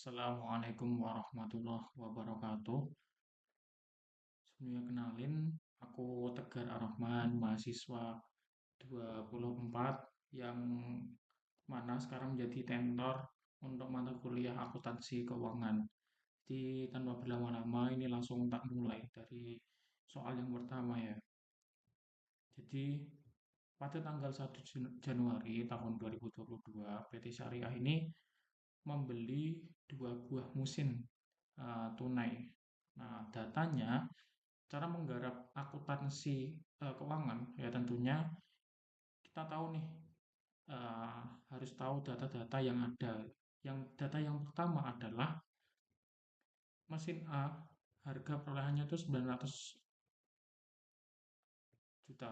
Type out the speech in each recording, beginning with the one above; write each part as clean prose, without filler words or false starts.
Assalamualaikum warahmatullahi wabarakatuh. Sebelumnya kenalin, aku Tegar Ar-Rahman, mahasiswa 24 yang mana sekarang menjadi tentor untuk mata kuliah akuntansi keuangan. Jadi tanpa berlama-lama ini langsung tak mulai dari soal yang pertama ya. Jadi pada tanggal 1 Januari tahun 2022, PT Syariah ini membeli dua buah mesin tunai. Nah, datanya cara menggarap akuntansi keuangan ya tentunya kita tahu nih eh, harus tahu data-data yang ada. Yang data yang pertama adalah mesin A harga perolehannya itu 900 juta.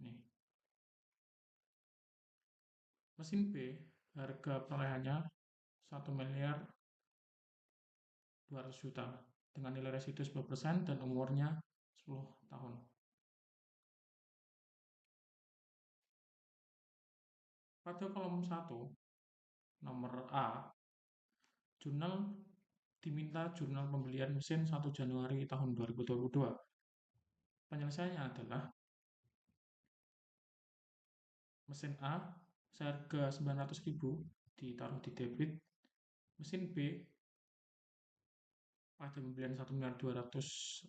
Nih. Mesin B harga perolehannya 1.200.000.000 dengan nilai residu 10% dan umurnya 10 tahun. Pada kolom 1 nomor A, jurnal diminta jurnal pembelian mesin 1 Januari tahun 2022. Penyelesaiannya adalah mesin A seharga 900.000 ditaruh di debit, mesin B pada pembelian 1.200.000.000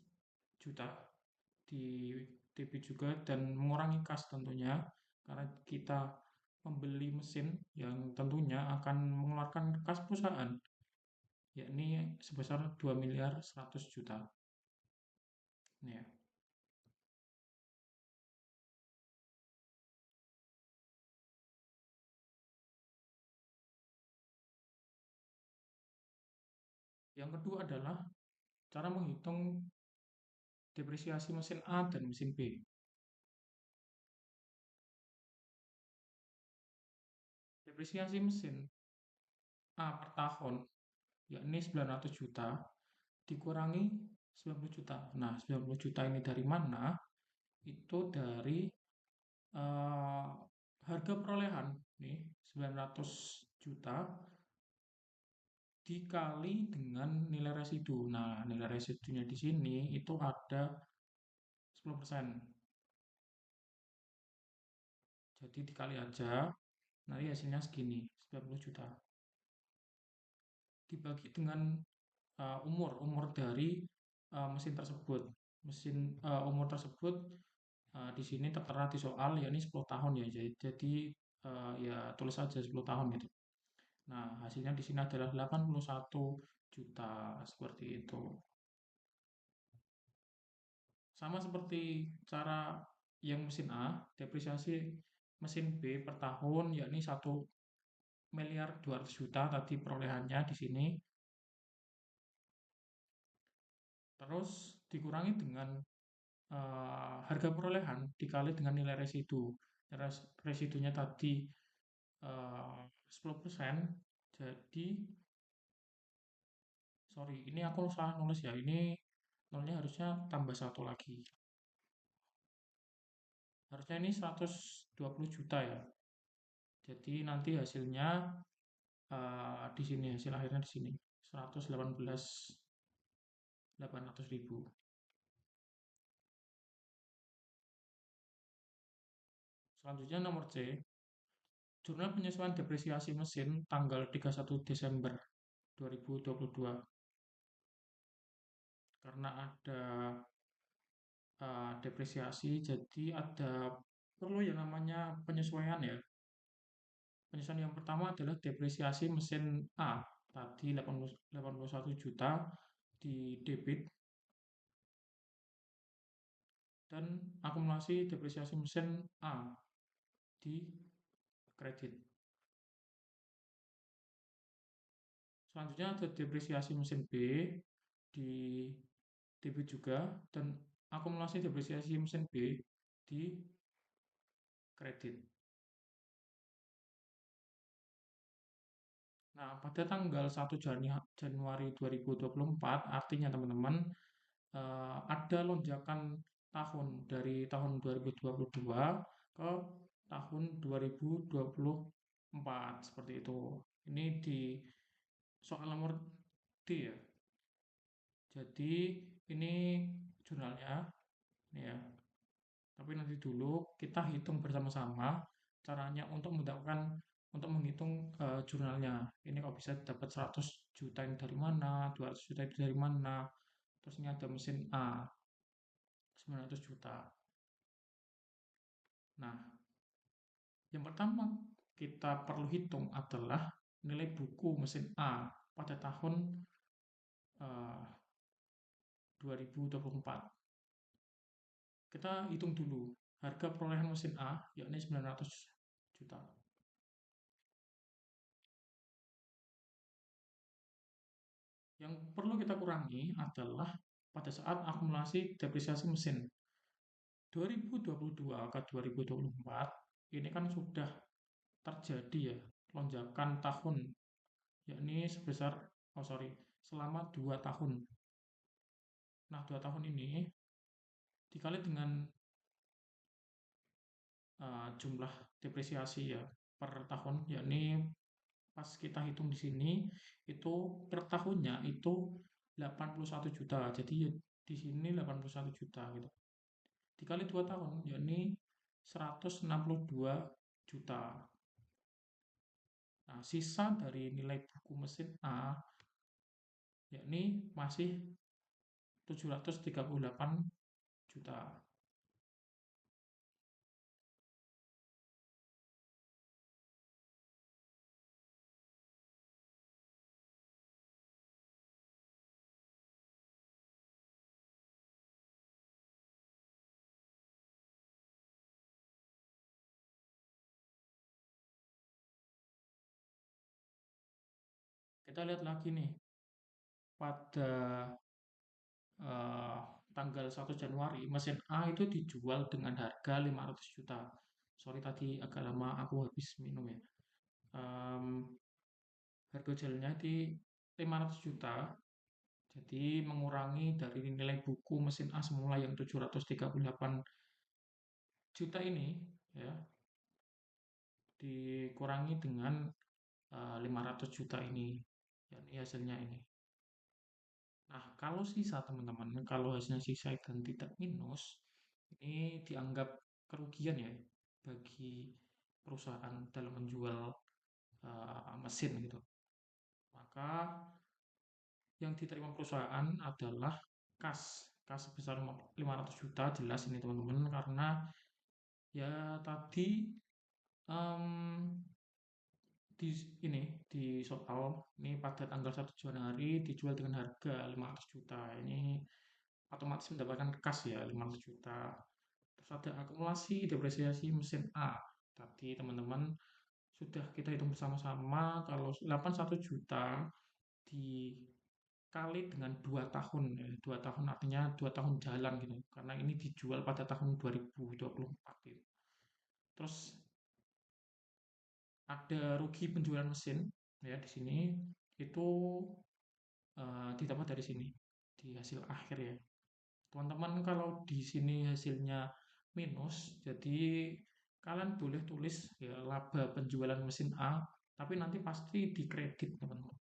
di debit juga dan mengurangi kas tentunya karena kita membeli mesin yang tentunya akan mengeluarkan kas perusahaan yakni sebesar 2.100.000.000. Ya. Yang kedua adalah cara menghitung depresiasi mesin A dan mesin B. Depresiasi mesin A per tahun yakni 900 juta dikurangi 90 juta. Nah, 90 juta ini dari mana? Itu dari eh, harga perolehan nih 900 juta dikali dengan nilai residu. Nah, nilai residunya di sini itu ada 10%. Jadi dikali aja, nanti hasilnya segini, 90 juta. Dibagi dengan umur dari mesin tersebut. Umur tersebut di sini tertera di soal yakni 10 tahun ya. Jadi ya tulis saja 10 tahun gitu. Nah, hasilnya di sini adalah 81 juta seperti itu. Sama seperti cara yang mesin A, depresiasi mesin B per tahun yakni 1.200.000.000 tadi perolehannya di sini. Terus dikurangi dengan harga perolehan dikali dengan nilai residu. Residunya tadi 10%, jadi sorry, ini aku salah nulis ya. Ini nolnya harusnya tambah satu lagi. Harusnya ini 120 juta ya. Jadi nanti hasilnya di sini hasil akhirnya di sini 118.800.000. Selanjutnya nomor C, Jurnal Penyesuaian Depresiasi Mesin tanggal 31 Desember 2022. Karena ada depresiasi, jadi ada perlu yang namanya penyesuaian ya. Penyesuaian yang pertama adalah depresiasi mesin A, tadi 81 juta di debit dan akumulasi depresiasi mesin A di kredit. Selanjutnya ada depresiasi mesin B di debit juga dan akumulasi depresiasi mesin B di kredit. Nah, pada tanggal 1 Januari 2024, artinya teman-teman, ada lonjakan tahun dari tahun 2022 ke tahun 2024 seperti itu. Ini soal nomor D ya. Jadi ini jurnalnya, ini ya. Tapi nanti dulu kita hitung bersama-sama caranya untuk menghitung jurnalnya. Ini kok bisa dapat 100 juta ini dari mana, 200 juta itu dari mana. Terus ini ada mesin A, 900 juta. Nah, yang pertama kita perlu hitung adalah nilai buku mesin A pada tahun eh, 2024. Kita hitung dulu harga perolehan mesin A yakni 900 juta. Yang perlu kita kurangi adalah pada saat akumulasi depresiasi mesin 2022 ke 2024 ini kan sudah terjadi ya lonjakan tahun yakni sebesar selama 2 tahun. Nah, 2 tahun ini dikali dengan jumlah depresiasi ya per tahun yakni pas kita hitung di sini itu per tahunnya itu 81 juta. Jadi di sini 81 juta gitu. Dikali 2 tahun yakni 162 juta. Nah, sisa dari nilai buku mesin A yakni masih 738 juta. Kita lihat lagi nih pada eh, tanggal 1 Januari mesin A itu dijual dengan harga 500 juta. Sorry tadi agak lama aku habis minum ya. Em, Harga jualnya di 500 juta. Jadi mengurangi dari nilai buku mesin A semula yang 738 juta ini ya dikurangi dengan 500 juta ini. Yakni hasilnya ini. Nah, kalau sisa teman-teman, kalau hasilnya sisa dan tidak minus, ini dianggap kerugian ya bagi perusahaan dalam menjual mesin gitu. Maka yang diterima perusahaan adalah kas sebesar 500 juta jelas ini teman-teman karena ya tadi em, di ini di soal ini pada tanggal 1 Januari dijual dengan harga 500 juta. Ini otomatis mendapatkan kas ya 500 juta. Terus ada akumulasi depresiasi mesin A. Tadi teman-teman sudah kita hitung bersama-sama kalau 81 juta dikali dengan 2 tahun ya. 2 tahun artinya 2 tahun jalan gitu. Karena ini dijual pada tahun 2024 gitu. Terus ada rugi penjualan mesin ya di sini itu didapat dari sini di hasil akhir ya. Teman-teman kalau di sini hasilnya minus, jadi kalian boleh tulis ya laba penjualan mesin A, tapi nanti pasti dikredit teman-teman.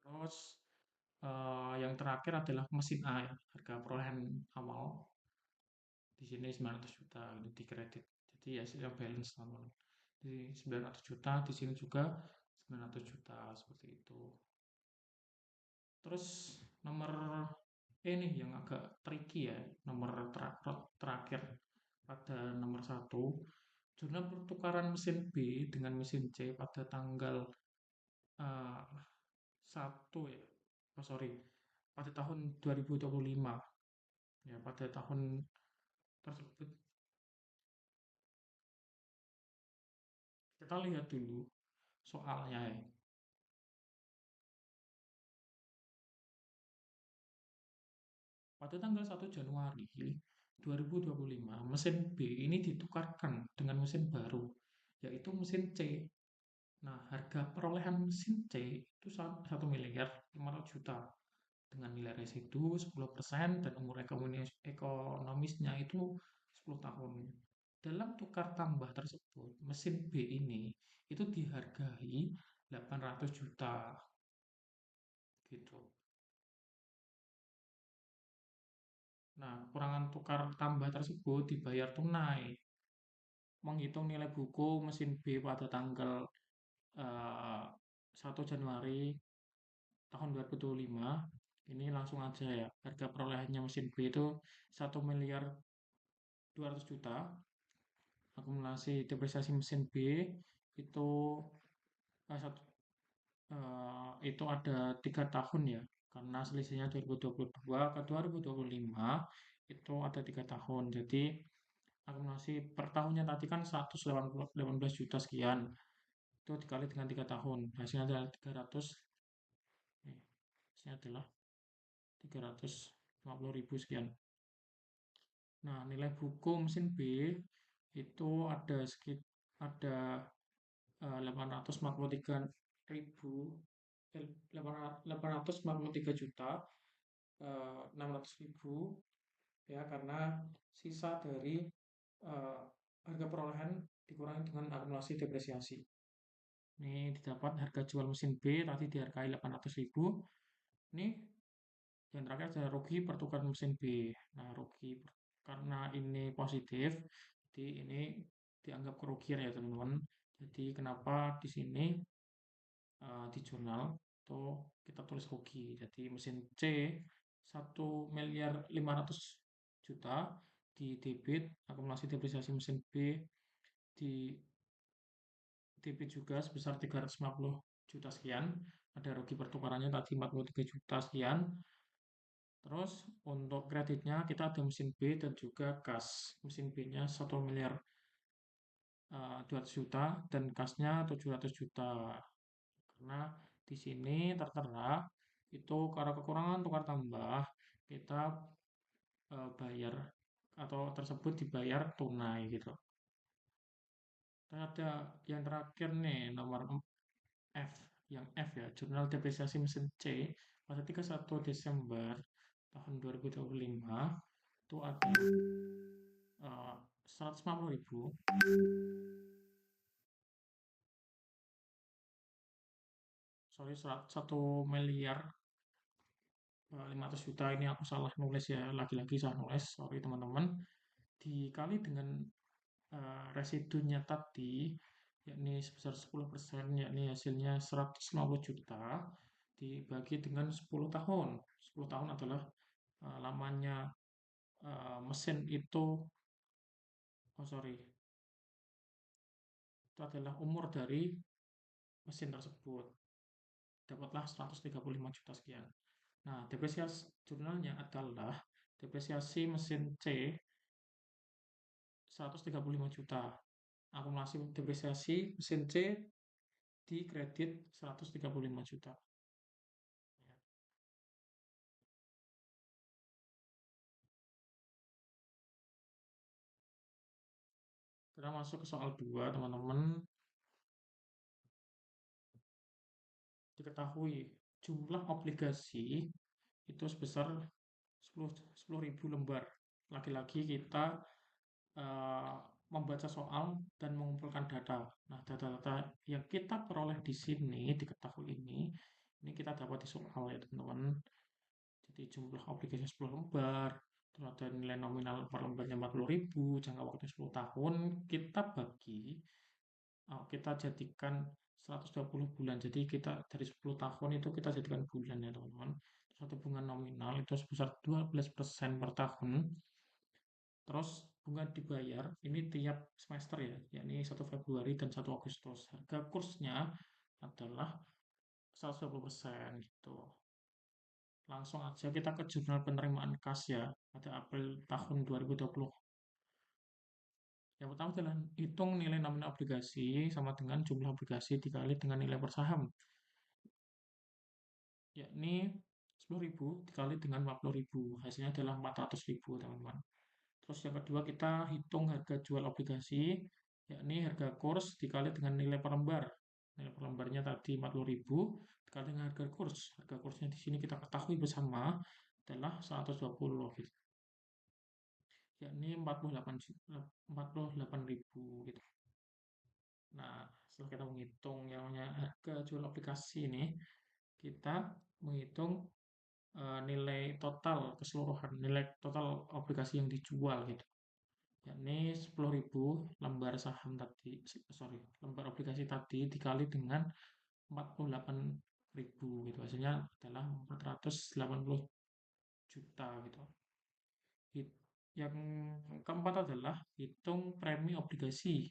Terus yang terakhir adalah mesin A ya, harga perolehan awal di sini 900 juta itu dikredit. Jadi hasilnya balance teman-teman. Di 900 juta, di sini juga 900 juta seperti itu. Terus nomor ini yang agak tricky ya, nomor terakhir pada nomor satu, jurnal pertukaran mesin B dengan mesin C pada tanggal eh, 1 ya, oh sorry, pada tahun 2025 ya, pada tahun tersebut kita lihat dulu soalnya ya. Pada tanggal 1 Januari 2025, mesin B ini ditukarkan dengan mesin baru, yaitu mesin C. Nah, harga perolehan mesin C itu 1 miliar 500 juta dengan nilai residu 10% dan umur ekonomisnya itu 10 tahun. Dalam tukar tambah tersebut, mesin B ini itu dihargai 800 juta gitu. Nah, kekurangan tukar tambah tersebut dibayar tunai. Menghitung nilai buku mesin B pada tanggal 1 Januari tahun 2025, ini langsung aja ya. Harga perolehannya mesin B itu 1.200.000.000. Akumulasi depresiasi mesin B itu eh, satu, itu ada 3 tahun ya, karena selisihnya 2022 ke 2025 itu ada 3 tahun. Jadi akumulasi per tahunnya tadi kan 118 juta sekian, itu dikali dengan 3 tahun, hasilnya adalah 300, hasilnya adalah 350.000 sekian. Nah, nilai buku mesin B itu ada 843.000, 843 juta 600.000 ya, karena sisa dari eh, harga perolehan dikurangi dengan akumulasi depresiasi. Ini didapat harga jual mesin B tadi dihargai 800.000. Ini yang terakhir adalah rugi pertukaran mesin B. Nah, rugi karena ini positif, jadi ini dianggap kerugian ya teman-teman. Jadi kenapa di sini di jurnal itu kita tulis rugi. Jadi mesin C 1.500.000.000 di debit, akumulasi depresiasi mesin B di debit juga sebesar 350 juta sekian. Ada rugi pertukarannya tadi 43 juta sekian. Terus untuk kreditnya kita ada mesin B dan juga kas. Mesin B-nya 1.200.000.000 dan kasnya 700 juta. Karena di sini tertera itu karena kekurangan tukar tambah kita bayar atau tersebut dibayar tunai gitu. Terus ada yang terakhir nih nomor F, yang F ya, jurnal depresiasi mesin C pada 31 Desember tahun 2025 itu ada 150.000, sorry, 1 miliar 500 juta, ini aku salah nulis ya, lagi-lagi salah nulis, sorry teman-teman, dikali dengan residunya tadi, yakni sebesar 10%, yakni hasilnya 150 juta, dibagi dengan 10 tahun. 10 tahun adalah lamanya mesin itu, oh sorry, itu adalah umur dari mesin tersebut. Dapatlah 135 juta sekian. Nah, depresiasi jurnalnya adalah depresiasi mesin C 135 juta. Akumulasi depresiasi mesin C di kredit 135 juta. Kita masuk ke soal 2, teman-teman. Diketahui jumlah obligasi itu sebesar 10.000 lembar. Lagi-lagi kita uh, membaca soal dan mengumpulkan data. Nah, data-data yang kita peroleh di sini, diketahui ini kita dapat di soal ya teman-teman. Jadi jumlah obligasi 10 lembar, terus ada nilai nominal per lembarnya 40.000, jangka waktu 10 tahun, kita bagi, kita jadikan 120 bulan. Jadi kita dari 10 tahun itu kita jadikan bulan ya teman-teman. Satu bunga nominal itu sebesar 12% per tahun. Terus bunga dibayar ini tiap semester ya, yakni 1 Februari dan 1 Agustus. Harga kursnya adalah 120% gitu. Langsung aja kita ke jurnal penerimaan kas ya, pada April tahun 2020. Yang pertama adalah hitung nilai nominal obligasi sama dengan jumlah obligasi dikali dengan nilai per saham, yakni 10.000 dikali dengan 40.000, hasilnya adalah 400.000 teman-teman. Terus yang kedua kita hitung harga jual obligasi, yakni harga kurs dikali dengan nilai per lembar. Nilai per lembarnya tadi 40.000 dikali dengan harga kurs. Harga kursnya di sini kita ketahui bersama adalah 120 gitu. Yakni 48.000 gitu. setelah kita menghitung yang namanya harga jual aplikasi ini, kita menghitung nilai total keseluruhan nilai total aplikasi yang dijual gitu, yakni 10.000 lembar saham tadi, sorry, lembar aplikasi tadi dikali dengan 48.000 gitu, hasilnya adalah 480 juta gitu. Yang keempat adalah hitung premi obligasi.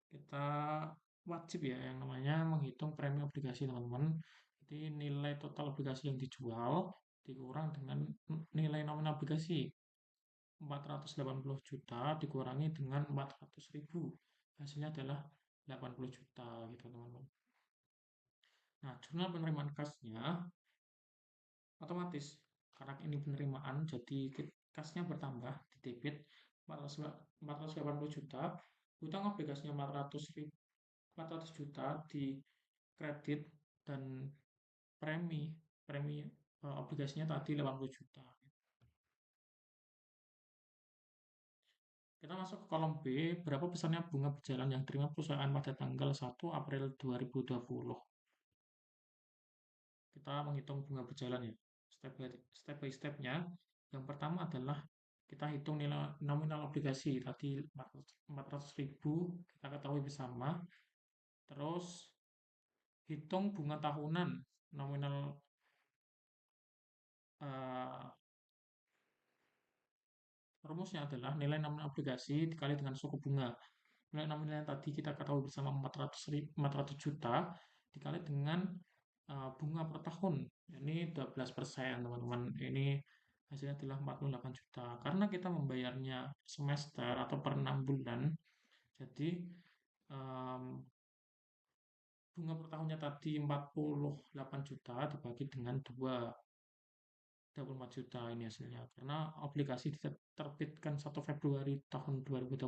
Kita wajib ya yang namanya menghitung premi obligasi, teman-teman. Jadi nilai total obligasi yang dijual dikurang dengan nilai nominal obligasi. 480 juta dikurangi dengan 400.000. Hasilnya adalah 80 juta gitu, teman-teman. Nah, jurnal penerimaan kasnya otomatis karena ini penerimaan, jadi kasnya bertambah di debit 480 juta, hutang obligasinya 400 juta di kredit, dan premi premi obligasinya tadi 80 juta. Kita masuk ke kolom B, berapa besarnya bunga berjalan yang diterima perusahaan pada tanggal 1 April 2020. Kita menghitung bunga berjalan ya, step by stepnya. Yang pertama adalah kita hitung nilai nominal obligasi tadi 400.000, kita ketahui bersama. Terus hitung bunga tahunan nominal, eh, rumusnya adalah nilai nominal obligasi dikali dengan suku bunga. Nilai nominal yang tadi kita ketahui bersama 400 juta dikali dengan bunga per tahun, ini 12%, teman-teman. Ini hasilnya adalah 48 juta. Karena kita membayarnya semester atau per 6 bulan, jadi um, bunga per tahunnya tadi 48 juta dibagi dengan 2, 24 juta ini hasilnya. Karena obligasi diterbitkan 1 Februari tahun 2020,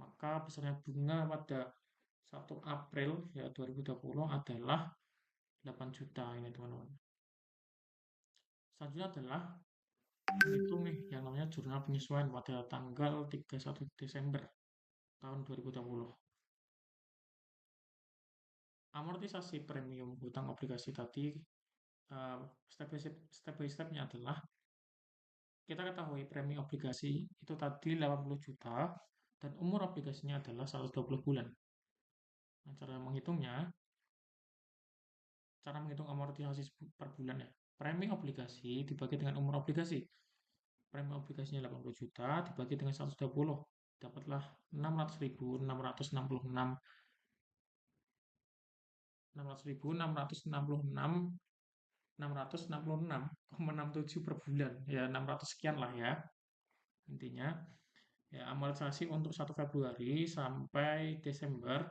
maka besarnya bunga pada 1 April ya 2020 adalah 8 juta ini, teman-teman. Selanjutnya adalah menghitung nih yang namanya jurnal penyesuaian pada tanggal 31 Desember tahun 2020. Amortisasi premium hutang obligasi tadi, step by stepnya adalah kita ketahui premi obligasi itu tadi 80 juta dan umur obligasinya adalah 120 bulan. Nah, cara menghitung amortisasi per bulan ya. Premi obligasi dibagi dengan umur obligasi. Premi obligasinya 80 juta dibagi dengan 120, dapatlah 600.666 per bulan, ya 600 sekian lah ya intinya. Ya, amortisasi untuk 1 Februari sampai Desember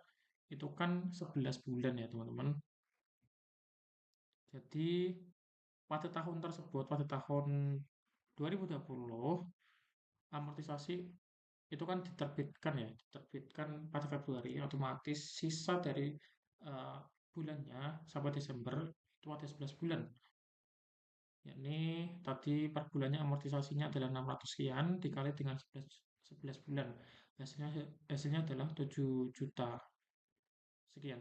itu kan 11 bulan ya, teman-teman. Jadi pada tahun tersebut, pada tahun 2020, amortisasi itu kan diterbitkan pada Februari, otomatis sisa dari uh, bulannya sampai Desember itu ada 11 bulan. Yakni tadi per bulannya amortisasinya adalah 600 sekian dikali dengan 11 bulan. Hasilnya hasilnya adalah 7 juta sekian,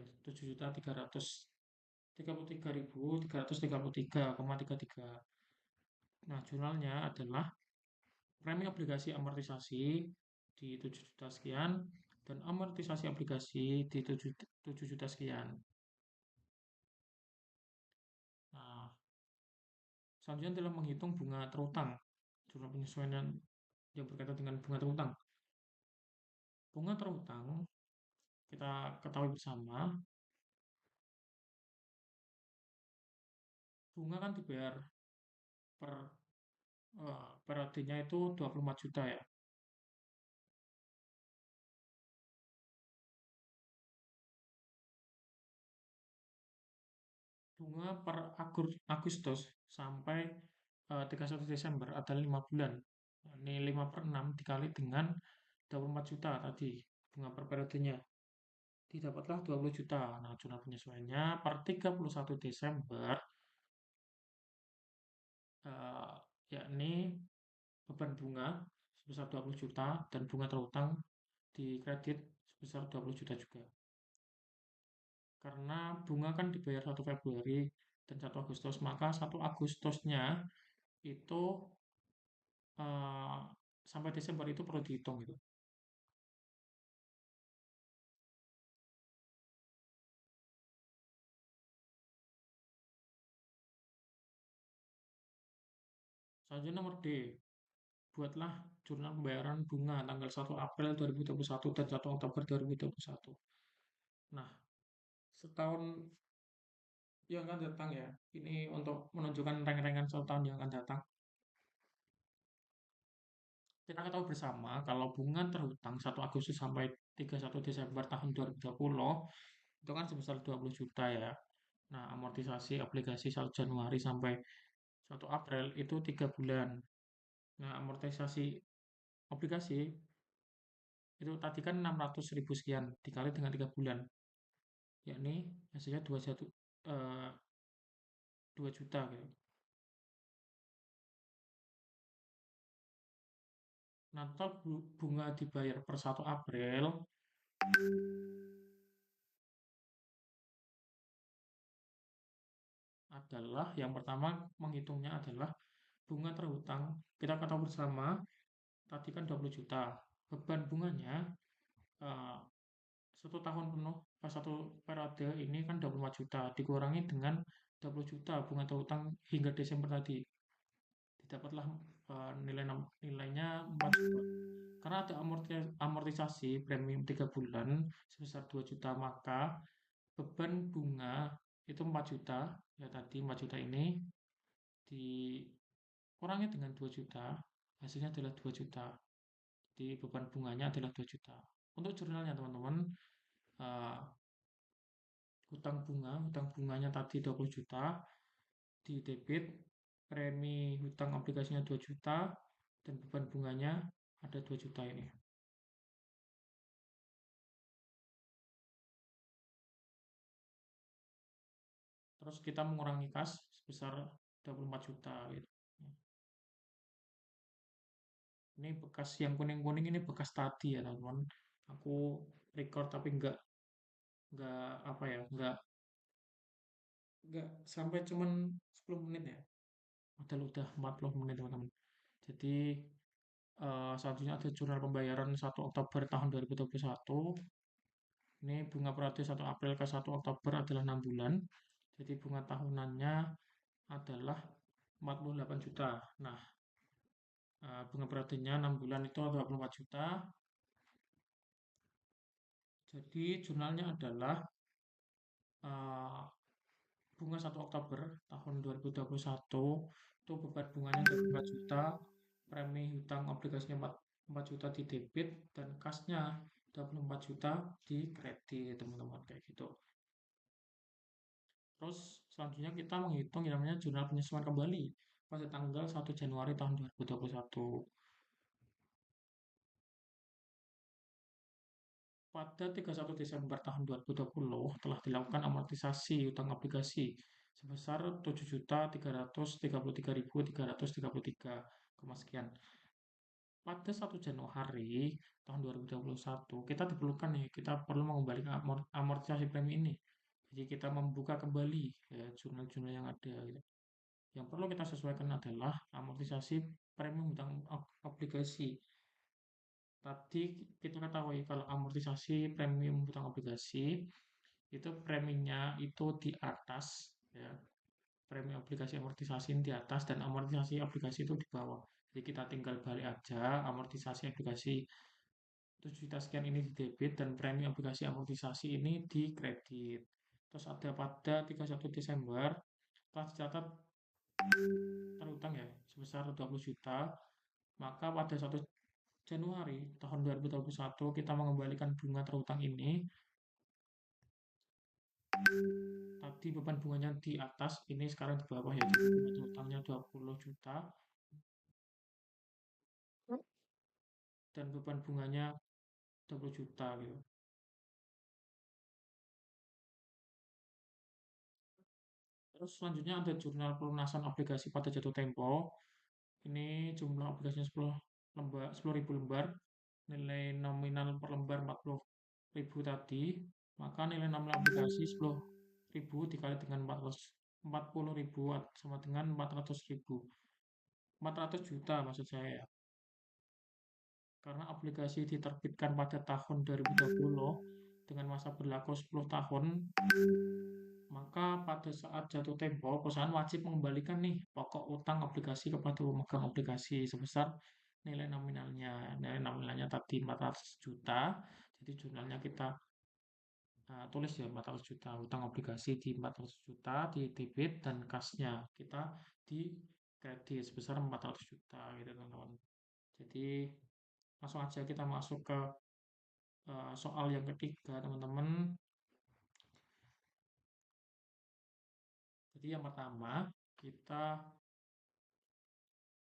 7.333.333,33. Nah, jurnalnya adalah premi obligasi amortisasi di 7 juta sekian dan amortisasi obligasi di 7 juta sekian. Nah, selanjutnya adalah menghitung bunga terutang, jurnal penyesuaian yang berkaitan dengan bunga terutang. Bunga terutang kita ketahui bersama, bunga kan dibayar per periodenya itu 24 juta ya. Bunga per Agustus sampai 31 Desember ada 5 bulan. Ini 5 per 6 dikali dengan 24 juta tadi bunga per periodenya. Didapatlah 20 juta. Nah, jurnal penyesuaiannya per 31 Desember, yakni beban bunga sebesar 20 juta dan bunga terutang di kredit sebesar 20 juta juga. Karena bunga kan dibayar 1 Februari dan 1 Agustus, maka 1 Agustusnya itu eh, sampai Desember itu perlu dihitung gitu. Selanjutnya nomor D, buatlah jurnal pembayaran bunga tanggal 1 April 2021 dan 1 Oktober 2021. Nah, setahun yang akan datang ya, ini untuk menunjukkan reng-rengan setahun yang akan datang. Kita ketahui bersama kalau bunga terhutang 1 Agustus sampai 31 Desember tahun 2020 itu kan sebesar 20 juta ya. Nah, amortisasi obligasi 1 Januari sampai 1 April itu 3 bulan. Nah, amortisasi obligasi itu tadi kan 600.000 sekian dikali dengan 3 bulan, yakni hasilnya 2 juta gitu. Nah, total bunga dibayar per 1 April adalah yang pertama menghitungnya adalah bunga terhutang. Kita ketahui bersama tadi kan 20 juta. Beban bunganya eh, 1 tahun penuh pas 1 periode ini kan 24 juta dikurangi dengan 20 juta bunga terhutang hingga Desember tadi didapatlah nilainya 4 juta. Karena ada amortisasi premium 3 bulan sebesar 2 juta, maka beban bunga itu 4 juta. Ya tadi 4 juta ini dikurangi dengan 2 juta, hasilnya adalah 2 juta. Jadi beban bunganya adalah 2 juta. Untuk jurnalnya teman-teman, uh, hutang bunganya tadi 20 juta, di debit, premi hutang aplikasinya 2 juta, dan beban bunganya ada 2 juta ini. Terus kita mengurangi kas sebesar 24 juta gitu. Ini bekas yang kuning-kuning ini bekas tadi ya teman-teman. Aku record tapi nggak apa ya, nggak sampai cuman 10 menit ya. Padahal udah 40 menit teman-teman. Jadi selanjutnya ada jurnal pembayaran 1 Oktober tahun 2021. Ini bunga periode 1 April ke 1 Oktober adalah 6 bulan. Jadi bunga tahunannya adalah 48 juta. Nah, bunga periodenya 6 bulan itu 24 juta. Jadi jurnalnya adalah eh, bunga 1 Oktober tahun 2021 itu beban bunganya 24 juta, premi hutang obligasinya 4 juta di debit, dan kasnya 24 juta di kredit teman-teman kayak gitu. Terus selanjutnya kita menghitung yang namanya jurnal penyesuaian kembali pada tanggal 1 Januari tahun 2021. Pada 31 Desember tahun 2020 telah dilakukan amortisasi hutang obligasi sebesar 7.333.333, sekian. Pada 1 Januari tahun 2021 kita diperlukan nih, kita perlu mengembalikan amortisasi premi ini. Jadi kita membuka kembali ya, jurnal-jurnal yang ada gitu. Yang perlu kita sesuaikan adalah amortisasi premium hutang obligasi. Tadi kita ketahui kalau amortisasi premium hutang obligasi itu preminya itu di atas ya. Premi obligasi amortisasi di atas dan amortisasi obligasi itu di bawah. Jadi kita tinggal balik aja amortisasi obligasi 7 juta sekian ini di debit dan premi obligasi amortisasi ini di kredit. Terus ada pada 31 Desember telah dicatat terutang ya sebesar 20 juta, maka pada 1 Januari tahun 2021 kita mengembalikan bunga terutang ini. Tadi beban bunganya di atas, ini sekarang di bawah ya. Jadi bunga terutangnya 20 juta dan beban bunganya 20 juta gitu. Terus selanjutnya ada jurnal pelunasan obligasi pada jatuh tempo. Ini jumlah obligasinya 10.000 lembar, nilai nominal per lembar 40.000 tadi. Maka nilai nominal obligasi 10.000 dikali dengan 440.000 sama dengan 400.000. 400 juta maksud saya ya. Karena obligasi diterbitkan pada tahun 2020 dengan masa berlaku 10 tahun, maka pada saat jatuh tempo perusahaan wajib mengembalikan nih pokok utang obligasi kepada pemegang obligasi sebesar nilai nominalnya. Nilai nominalnya tadi 400 juta, jadi jumlahnya kita tulis ya 400 juta, utang obligasi di 400 juta di debit dan kasnya kita di kredit sebesar 400 juta gitu teman-teman. Jadi langsung aja kita masuk ke soal yang ketiga teman-teman. Jadi yang pertama kita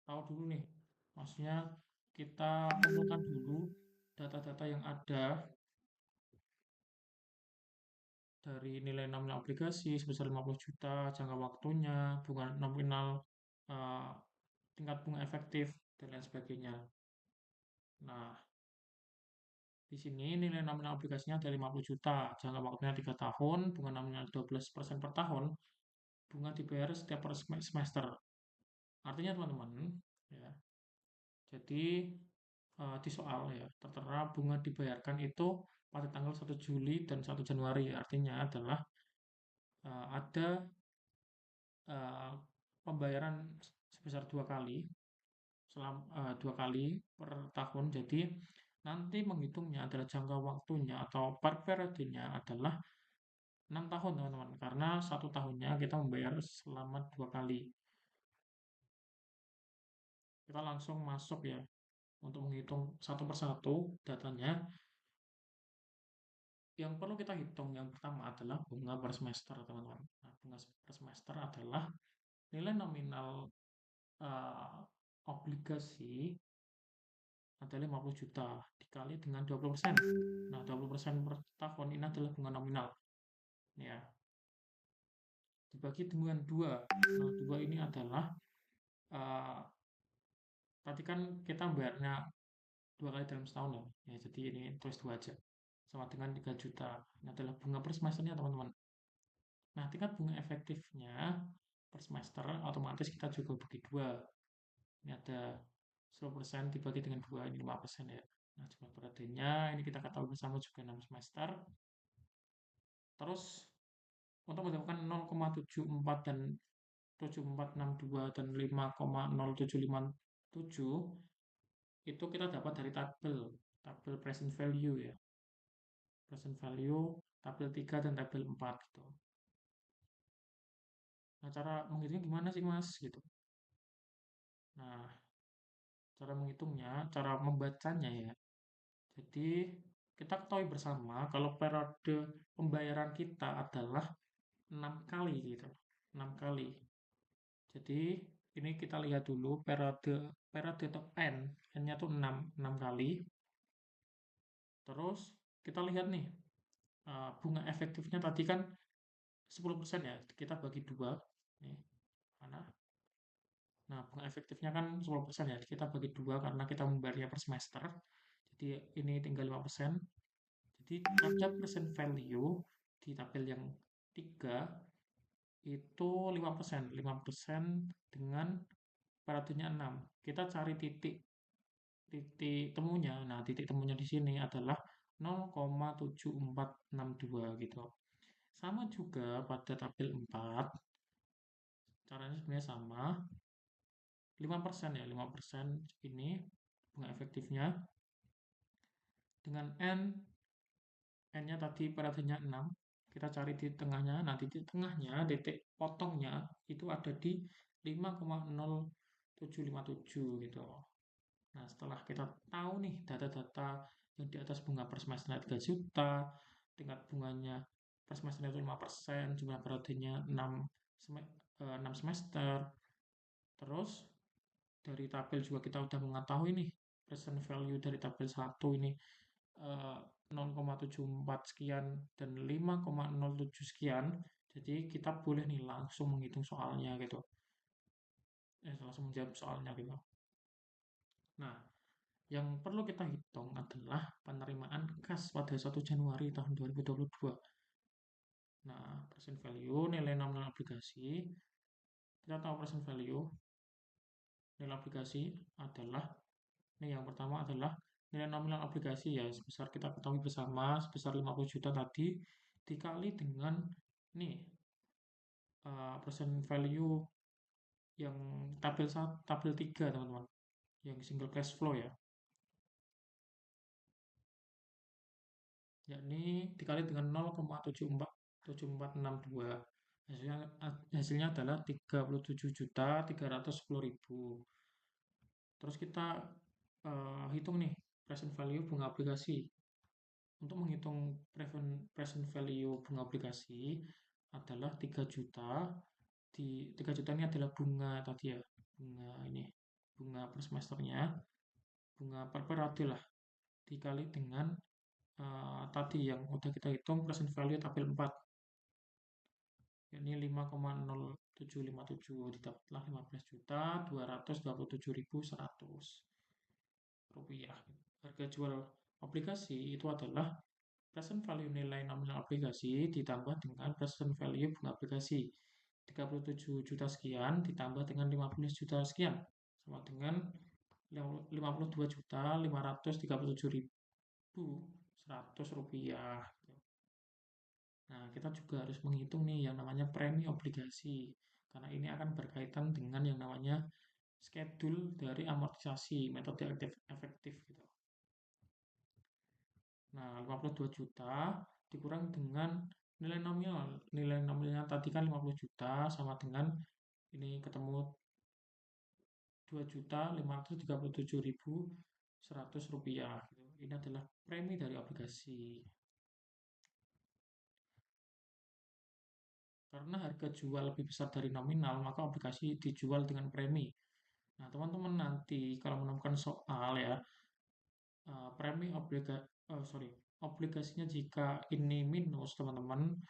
tahu dulu nih, maksudnya kita kumpulkan dulu data-data yang ada dari nilai nominal obligasi sebesar 50 juta, jangka waktunya, bunga nominal, eh, tingkat bunga efektif, dan lain sebagainya. Nah, di sini nilai nominal obligasinya ada 50 juta, jangka waktunya 3 tahun, bunga nominal 12% per tahun, bunga dibayar setiap per semester. Artinya teman-teman, ya, jadi di soal ya, tertera bunga dibayarkan itu pada tanggal 1 Juli dan 1 Januari. Artinya adalah ada eh, pembayaran sebesar dua kali per tahun. Jadi nanti menghitungnya adalah jangka waktunya atau per periodenya adalah 6 tahun teman-teman. Karena satu tahunnya kita membayar selama 2 kali. Kita langsung masuk ya untuk menghitung satu persatu datanya. Yang perlu kita hitung yang pertama adalah bunga per semester teman-teman. Nah, bunga per semester adalah nilai nominal eh, obligasi adalah 50 juta dikali dengan 20%. Nah, 20% per tahun ini adalah bunga nominal. Ya, dibagi dengan 2. Nah, 2 ini adalah uh, tadi kan kita bayarnya 2 kali dalam setahun ya. Ya, jadi ini tulis 2 aja. Sama dengan 3 juta. Ini adalah bunga per semesternya, teman-teman. Nah, tingkat bunga efektifnya per semester otomatis kita juga bagi 2. Ini ada 10% dibagi dengan 2, ini 5% ya. Nah, jumlah periodenya ini kita ketahui bersama juga 6 semester. Terus untuk mendapatkan 0,74 dan 7462 dan 5,0757 itu kita dapat dari tabel present value ya. Present value tabel 3 dan tabel 4 gitu. Nah, cara menghitungnya gimana sih, Mas? Gitu. Nah, cara menghitungnya, cara membacanya ya. Jadi, kita ketahui bersama kalau periode pembayaran kita adalah 6 kali gitu. 6 kali. Jadi, ini kita lihat dulu periode periode atau N-nya tuh 6 kali. Terus kita lihat nih, bunga efektifnya tadi kan 10% ya, kita bagi 2. Nih, mana? Nah, bunga efektifnya kan 10% ya, kita bagi 2 karena kita membayarnya per semester. Jadi ini tinggal 5%. Jadi ada present value di tabel yang 3 itu 5%. 5% dengan periodenya 6. Kita cari titik titik temunya. Nah, titik temunya di sini adalah 0,7462 gitu. Sama juga pada tabel 4, caranya sebenarnya sama. 5% ya, 5% ini bunga efektifnya dengan N-nya tadi periodenya 6. Kita cari di tengahnya. Nanti di tengahnya titik potongnya itu ada di 5,0757 gitu. Nah, setelah kita tahu nih data-data yang di atas bunga per semester 3 juta, tingkat bunganya per semester itu 5%, jumlah periodenya 6 semester. Terus dari tabel juga kita udah mengetahui nih present value dari tabel 1 ini 0,74 sekian dan 5,07 sekian. Jadi kita boleh nih langsung menghitung soalnya gitu. Langsung menjawab soalnya gitu. Nah, Yang perlu kita hitung adalah penerimaan kas pada 1 Januari tahun 2022. Nah, present value nilai nominal obligasi, kita tahu present value nilai obligasi adalah, ini yang pertama adalah nilai nominal obligasi ya, sebesar kita ketahui bersama sebesar 50 juta tadi dikali dengan nih present value yang tabel 3 teman-teman, yang single cash flow ya, yakni dikali dengan 0,74762. Hasilnya adalah 37.310.000. Terus kita hitung nih present value bunga obligasi. Untuk menghitung present value bunga obligasi adalah 3 juta. 3 juta ini adalah bunga tadi ya, bunga per semesternya, bunga per periode lah, dikali dengan tadi yang udah kita hitung present value tabel 4, yakni 5,0757, didapatlah 15.227.100 rupiah. Harga jual obligasi itu adalah present value nilai nominal obligasi ditambah dengan present value bunga obligasi 37 juta sekian ditambah dengan 15 juta sekian, sama dengan 52.537.100 rupiah. Nah, kita juga harus menghitung nih yang namanya premi obligasi, karena ini akan berkaitan dengan yang namanya schedule dari amortisasi, metode efektif gitu. Nah, 52 juta dikurang dengan nilai nominal. Nilai nominalnya tadi kan 50 juta, sama dengan ini ketemu 2.537.100 rupiah gitu. Ini adalah premi dari obligasi. Karena harga jual lebih besar dari nominal, maka obligasi dijual dengan premi. Nah, teman-teman nanti kalau menemukan soal ya, premi obligasinya jika ini minus, teman-teman,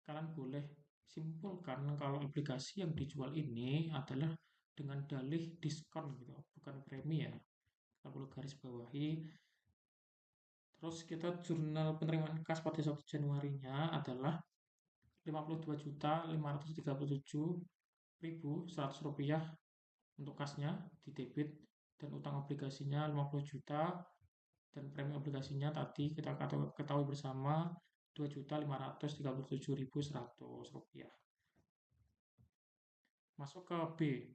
kalian boleh simpulkan kalau obligasi yang dijual ini adalah dengan dalih diskon gitu, bukan premi ya. Kita perlu garis bawahi. Terus kita jurnal penerimaan kas pada 1 Januarinya adalah 52.537.100 rupiah untuk kasnya di debit, dan utang obligasinya 50 juta, dan premi obligasinya tadi kita ketahui bersama 2.537.100 rupiah. Masuk ke B.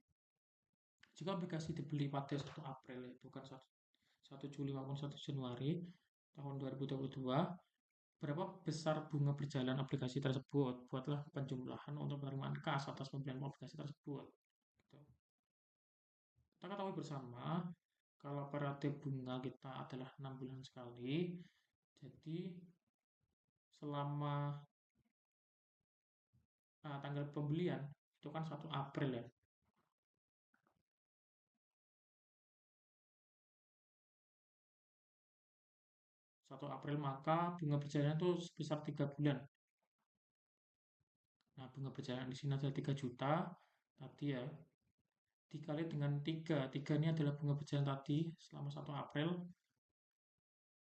Jika obligasi dibeli pada 1 April, bukan 1 Juli maupun 1 Januari tahun 2022, berapa besar bunga berjalan obligasi tersebut? Buatlah penjumlahan untuk penerimaan kas atas pembelian obligasi tersebut. Gitu. Kita ketahui bersama kalau periode bunga kita adalah 6 bulan sekali, jadi selama tanggal pembelian itu kan 1 April ya. 1 April, maka bunga berjalan itu sebesar 3 bulan. Nah, bunga berjalan di sini adalah 3 juta tadi ya. Dikali dengan 3. 3 ini adalah bunga berjalan tadi selama 1 April,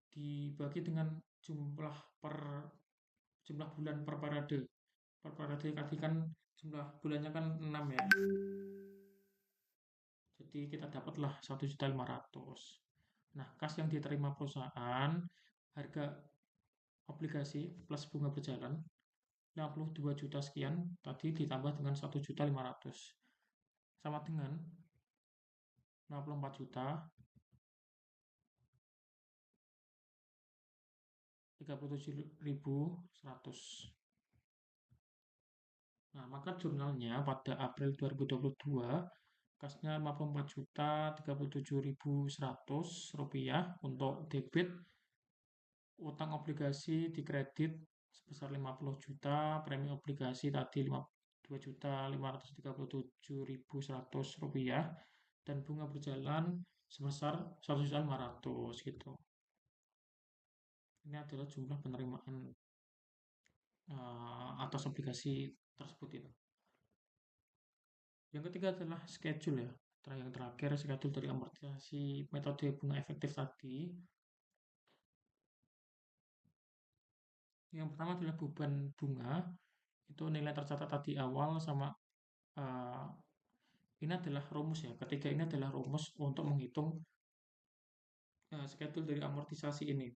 dibagi dengan jumlah bulan per periode. Per periode tadi kan jumlah bulannya kan 6 ya. Jadi kita dapatlah 1.500.000. Nah, kas yang diterima perusahaan, harga obligasi plus bunga berjalan 52 juta sekian tadi ditambah dengan 1.500.000, sama dengan 64 juta 37.100. Nah, maka jurnalnya pada April 2022 kasnya 54 juta 37.100 rupiah untuk debit, utang obligasi dikredit sebesar 50 juta, premi obligasi tadi 2.537.100 rupiah, dan bunga berjalan sebesar 1.500.000 gitu. Ini adalah jumlah penerimaan atas obligasi tersebut itu. Yang ketiga adalah schedule ya. Yang terakhir, schedule dari amortisasi metode bunga efektif tadi. Yang pertama adalah beban bunga, itu nilai tercatat tadi awal sama uh, ini adalah rumus ya. Ketiga ini adalah rumus untuk menghitung schedule dari amortisasi ini.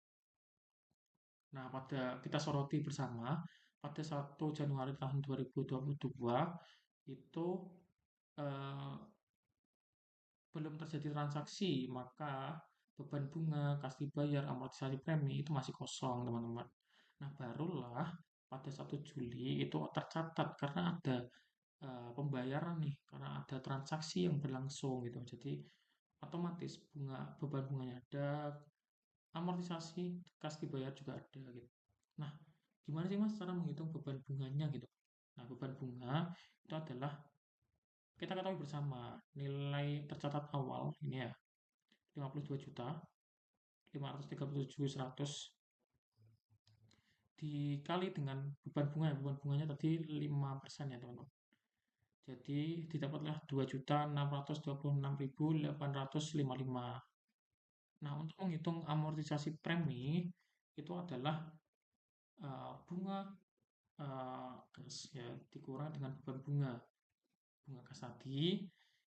Nah, kita soroti bersama pada 1 Januari tahun 2022 itu eh, belum terjadi transaksi, maka beban bunga, kas dibayar, amortisasi premi itu masih kosong, teman-teman. Nah, barulah pada 1 Juli itu tercatat karena ada pembayaran nih, karena ada transaksi yang berlangsung gitu. Jadi otomatis beban bunganya ada, amortisasi kas dibayar juga ada gitu. Nah, gimana sih Mas cara menghitung beban bunganya gitu? Nah, beban bunga itu adalah kita ketahui bersama nilai tercatat awal ini ya 52.537.100 dikali dengan beban bunga ya, beban bunganya tadi 5% ya teman-teman. Jadi didapatlah 2.626.855. Nah, untuk menghitung amortisasi premi itu adalah bunga gas ya dikurang dengan beban bunga. Bunga gas tadi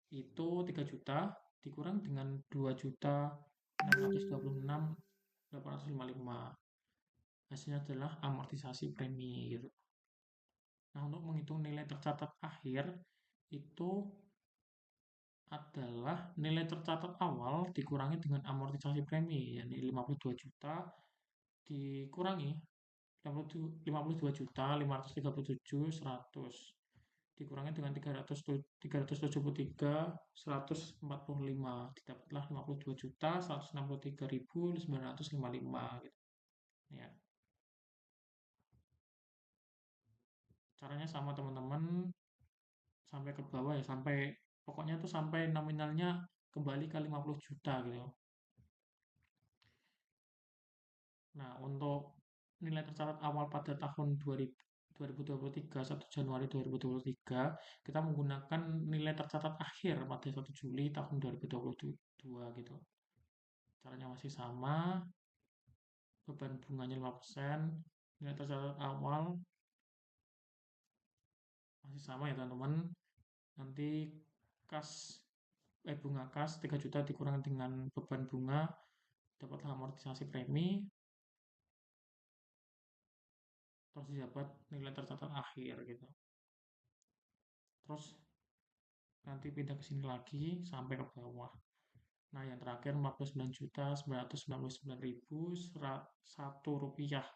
itu 3 juta dikurang dengan 2.626.855. Hasilnya adalah amortisasi premi gitu. Nah, untuk menghitung nilai tercatat akhir itu adalah nilai tercatat awal dikurangi dengan amortisasi premi, yakni 52 juta dikurangi 52.537.100 dikurangi dengan 373.145 didapatlah 52.163.955 gitu. Ya, caranya sama teman-teman sampai ke bawah ya, sampai pokoknya tuh sampai nominalnya kembali ke 50 juta gitu. Nah, untuk nilai tercatat awal pada tahun 2023, 1 Januari 2023, kita menggunakan nilai tercatat akhir pada 1 Juli tahun 2022 gitu. Caranya masih sama, beban bunganya 5%, nilai tercatat awal masih sama ya teman-teman. Nanti kas bunga kas 3 juta dikurangi dengan beban bunga, dapatlah amortisasi premi, terus dapat nilai tercatat akhir gitu. Terus nanti pindah ke sini lagi sampai ke bawah. Nah, yang terakhir 49.999.101 rupiah.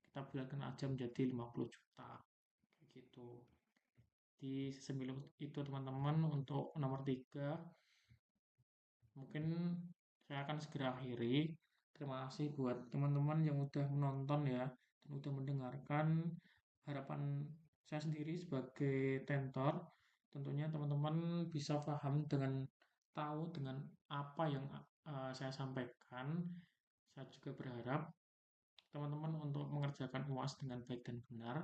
Kita bulatkan aja menjadi 50 juta. Kayak gitu. Di sembilan itu teman-teman untuk nomor 3 mungkin saya akan segera akhiri. Terima kasih buat teman-teman yang udah menonton ya dan udah mendengarkan. Harapan saya sendiri sebagai tentor, tentunya teman-teman bisa paham dengan tahu dengan apa yang saya sampaikan. Saya juga berharap teman-teman untuk mengerjakan UAS dengan baik dan benar.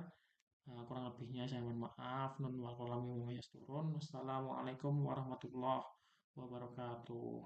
Kurang lebihnya saya mohon maaf. Nun wal turun. Wassalamualaikum warahmatullahi wabarakatuh.